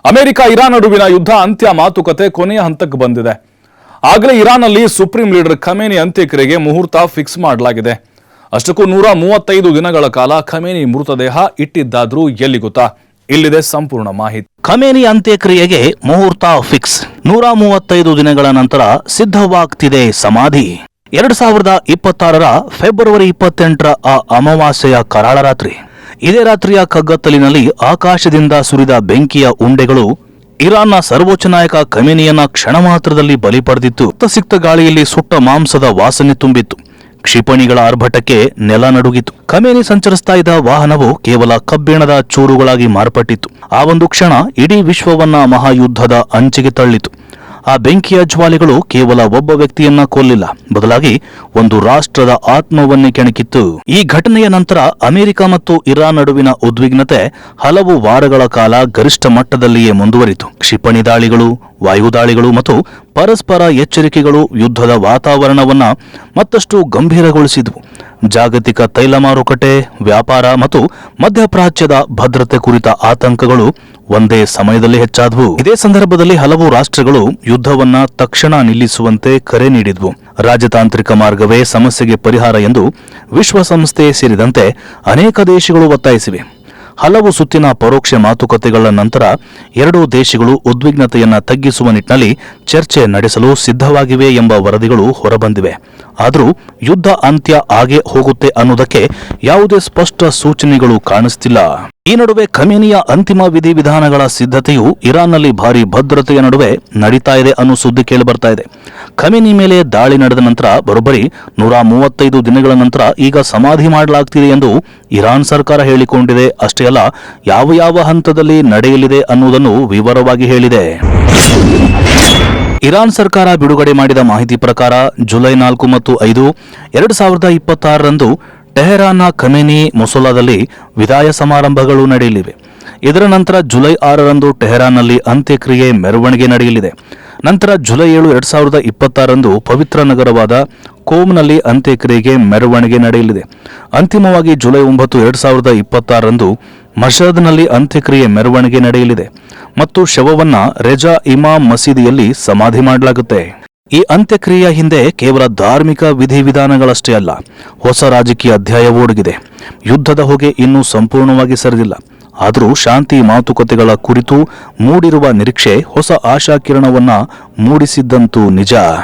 America Iran ನಡುವಿನ ಯುದ್ಧ ಅಂತ್ಯ ಮಾತುಕತೆ ಕೊನೆಯ ಹಂತಕ್ಕೆ ಬಂದಿದೆ. ಆಗಲೇ ಇರಾನ್ನಲ್ಲಿ ಸುಪ್ರೀಂ ಲೀಡರ್ ಖಮೇನಿ ಅಂತ್ಯಕ್ರಿಯೆಗೆ ಮುಹೂರ್ತ ಫಿಕ್ಸ್ ಮಾಡಲಾಗಿದೆ. ಅಷ್ಟಕ್ಕೂ 135 ದಿನಗಳ ಕಾಲ ಖಮೇನಿ ಮೃತದೇಹ ಇಟ್ಟಿದ್ದಾದ್ರೂ ಎಲ್ಲಿ ಗೊತ್ತಾ? ಇಲ್ಲಿದೆ ಸಂಪೂರ್ಣ ಮಾಹಿತಿ. ಖಮೇನಿ ಅಂತ್ಯಕ್ರಿಯೆಗೆ ಮುಹೂರ್ತ ಫಿಕ್ಸ್. 135 ದಿನಗಳ ನಂತರ ಸಿದ್ಧವಾಗ್ತಿದೆ ಸಮಾಧಿ. 2026 ಫೆಬ್ರವರಿ 28 ಆ ಅಮಾವಾಸ್ಯೆಯ ಕರಾಳ ರಾತ್ರಿ. ಇದೇ ರಾತ್ರಿಯ ಕಗ್ಗತ್ತಲಿನಲ್ಲಿ ಆಕಾಶದಿಂದ ಸುರಿದ ಬೆಂಕಿಯ ಉಂಡೆಗಳು ಇರಾನ್ನ ಸರ್ವೋಚ್ಚ ನಾಯಕ ಖಮೇನಿಯನ್ನ ಕ್ಷಣ ಮಾತ್ರದಲ್ಲಿ ಬಲಿ ಪಡೆದಿತ್ತು. ಸಿಕ್ತ ಗಾಳಿಯಲ್ಲಿ ಸುಟ್ಟ ಮಾಂಸದ ವಾಸನೆ ತುಂಬಿತ್ತು. ಕ್ಷಿಪಣಿಗಳ ಆರ್ಭಟಕ್ಕೆ ನೆಲ ನಡುಗಿತು. ಖಮೇನಿ ಸಂಚರಿಸ್ತಾ ಇದ್ದ ವಾಹನವು ಕೇವಲ ಕಬ್ಬಿಣದ ಚೂರುಗಳಾಗಿ ಮಾರ್ಪಟ್ಟಿತ್ತು. ಆ ಒಂದು ಕ್ಷಣ ಇಡೀ ವಿಶ್ವವನ್ನ ಮಹಾಯುದ್ಧದ ಅಂಚಿಗೆ ತಳ್ಳಿತು. ಆ ಬೆಂಕಿಯ ಜ್ವಾಲೆಗಳು ಕೇವಲ ಒಬ್ಬ ವ್ಯಕ್ತಿಯನ್ನ ಕೊಲ್ಲಿಲ್ಲ, ಬದಲಾಗಿ ಒಂದು ರಾಷ್ಟ್ರದ ಆತ್ಮವನ್ನೇ ಕೆಣಕಿತ್ತು. ಈ ಘಟನೆಯ ನಂತರ ಅಮೆರಿಕ ಮತ್ತು ಇರಾನ್ ನಡುವಿನ ಉದ್ವಿಗ್ನತೆ ಹಲವು ವಾರಗಳ ಕಾಲ ಗರಿಷ್ಠ ಮಟ್ಟದಲ್ಲಿಯೇ ಮುಂದುವರಿತು. ಕ್ಷಿಪಣಿ ದಾಳಿಗಳು, ವಾಯುದಾಳಿಗಳು ಮತ್ತು ಪರಸ್ಪರ ಎಚ್ಚರಿಕೆಗಳು ಯುದ್ಧದ ವಾತಾವರಣವನ್ನ ಮತ್ತಷ್ಟು ಗಂಭೀರಗೊಳಿಸಿದವು. ಜಾಗತಿಕ ತೈಲ ಮಾರುಕಟ್ಟೆ, ವ್ಯಾಪಾರ ಮತ್ತು ಮಧ್ಯಪ್ರಾಚ್ಯದ ಭದ್ರತೆ ಕುರಿತ ಆತಂಕಗಳು ಒಂದೇ ಸಮಯದಲ್ಲಿ ಹೆಚ್ಚಾದವು. ಇದೇ ಸಂದರ್ಭದಲ್ಲಿ ಹಲವು ರಾಷ್ಟ್ರಗಳು ಯುದ್ಧವನ್ನ ತಕ್ಷಣ ನಿಲ್ಲಿಸುವಂತೆ ಕರೆ ನೀಡಿದ್ವು. ರಾಜತಾಂತ್ರಿಕ ಮಾರ್ಗವೇ ಸಮಸ್ಯೆಗೆ ಪರಿಹಾರ ಎಂದು ವಿಶ್ವಸಂಸ್ಥೆ ಸೇರಿದಂತೆ ಅನೇಕ ದೇಶಗಳು ಒತ್ತಾಯಿಸಿವೆ. ಹಲವು ಸುತ್ತಿನ ಪರೋಕ್ಷ ಮಾತುಕತೆಗಳ ನಂತರ ಎರಡೂ ದೇಶಗಳು ಉದ್ವಿಗ್ನತೆಯನ್ನ ತಗ್ಗಿಸುವ ನಿಟ್ಟಿನಲ್ಲಿ ಚರ್ಚೆ ನಡೆಸಲು ಸಿದ್ಧವಾಗಿವೆ ಎಂಬ ವರದಿಗಳು ಹೊರಬಂದಿವೆ. ಆದರೂ ಯುದ್ಧ ಅಂತ್ಯ ಆಗೇ ಹೋಗುತ್ತೆ ಅನ್ನೋದಕ್ಕೆ ಯಾವುದೇ ಸ್ಪಷ್ಟ ಸೂಚನೆಗಳು ಕಾಣಿಸ್ತಿಲ್ಲ. ಈ ನಡುವೆ ಖಮೇನಿಯ ಅಂತಿಮ ವಿಧಿವಿಧಾನಗಳ ಸಿದ್ಧತೆಯು ಇರಾನ್ನಲ್ಲಿ ಭಾರಿ ಭದ್ರತೆಯ ನಡುವೆ ನಡೀತಾ ಇದೆ ಅನ್ನೋ ಸುದ್ದಿ ಕೇಳಿಬರ್ತಾ ಇದೆ. ಖಮೇನಿ ಮೇಲೆ ದಾಳಿ ನಡೆದ ನಂತರ ಬರೋಬ್ಬರಿ 135 ದಿನಗಳ ನಂತರ ಈಗ ಸಮಾಧಿ ಮಾಡಲಾಗ್ತಿದೆ ಎಂದು ಇರಾನ್ ಸರ್ಕಾರ ಹೇಳಿಕೊಂಡಿದೆ. ಅಷ್ಟೇ ಅಲ್ಲ, ಯಾವ ಹಂತದಲ್ಲಿ ನಡೆಯಲಿದೆ ಅನ್ನುವುದನ್ನು ವಿವರವಾಗಿ ಹೇಳಿದೆ. ಇರಾನ್ ಸರ್ಕಾರ ಬಿಡುಗಡೆ ಮಾಡಿದ ಮಾಹಿತಿ ಪ್ರಕಾರ ಜುಲೈ 4 ಮತ್ತು 5, 2026 ಟೆಹರಾನ್ನ ಖಮೇನಿ ಮೊಸೊಲಾದಲ್ಲಿ ವಿದಾಯ ಸಮಾರಂಭಗಳು ನಡೆಯಲಿವೆ. ಇದರ ನಂತರ ಜುಲೈ 6 ಟೆಹರಾನ್ನಲ್ಲಿ ಅಂತ್ಯಕ್ರಿಯೆ ಮೆರವಣಿಗೆ ನಡೆಯಲಿದೆ. ನಂತರ ಜುಲೈ 7, 2026 ಪವಿತ್ರ ನಗರವಾದ ಕೋಮ್ನಲ್ಲಿ ಅಂತ್ಯಕ್ರಿಯೆಗೆ ಮೆರವಣಿಗೆ ನಡೆಯಲಿದೆ. ಅಂತಿಮವಾಗಿ ಜುಲೈ 9, 2026 ಮಷಹದ್ನಲ್ಲಿ ಅಂತ್ಯಕ್ರಿಯೆ ಮೆರವಣಿಗೆ ನಡೆಯಲಿದೆ ಮತ್ತು ಶವವನ್ನ ರೆಜಾ ಇಮಾಮ್ ಮಸೀದಿಯಲ್ಲಿ ಸಮಾಧಿ ಮಾಡಲಾಗುತ್ತೆ. ಈ ಅಂತ್ಯಕ್ರಿಯೆಯ ಹಿಂದೆ ಕೇವಲ ಧಾರ್ಮಿಕ ವಿಧಿವಿಧಾನಗಳಷ್ಟೇ ಅಲ್ಲ, ಹೊಸ ರಾಜಕೀಯ ಅಧ್ಯಾಯ ಒಡಗಿದೆ. ಯುದ್ಧದ ಹೊಗೆ ಇನ್ನೂ ಸಂಪೂರ್ಣವಾಗಿ ಸರಿದಿಲ್ಲ. ಆದರೂ ಶಾಂತಿ ಮಾತುಕತೆಗಳ ಕುರಿತು ಮೂಡಿರುವ ನಿರೀಕ್ಷೆ ಹೊಸ ಆಶಾಕಿರಣವನ್ನ ಮೂಡಿಸಿದ್ದಂತೂ ನಿಜ.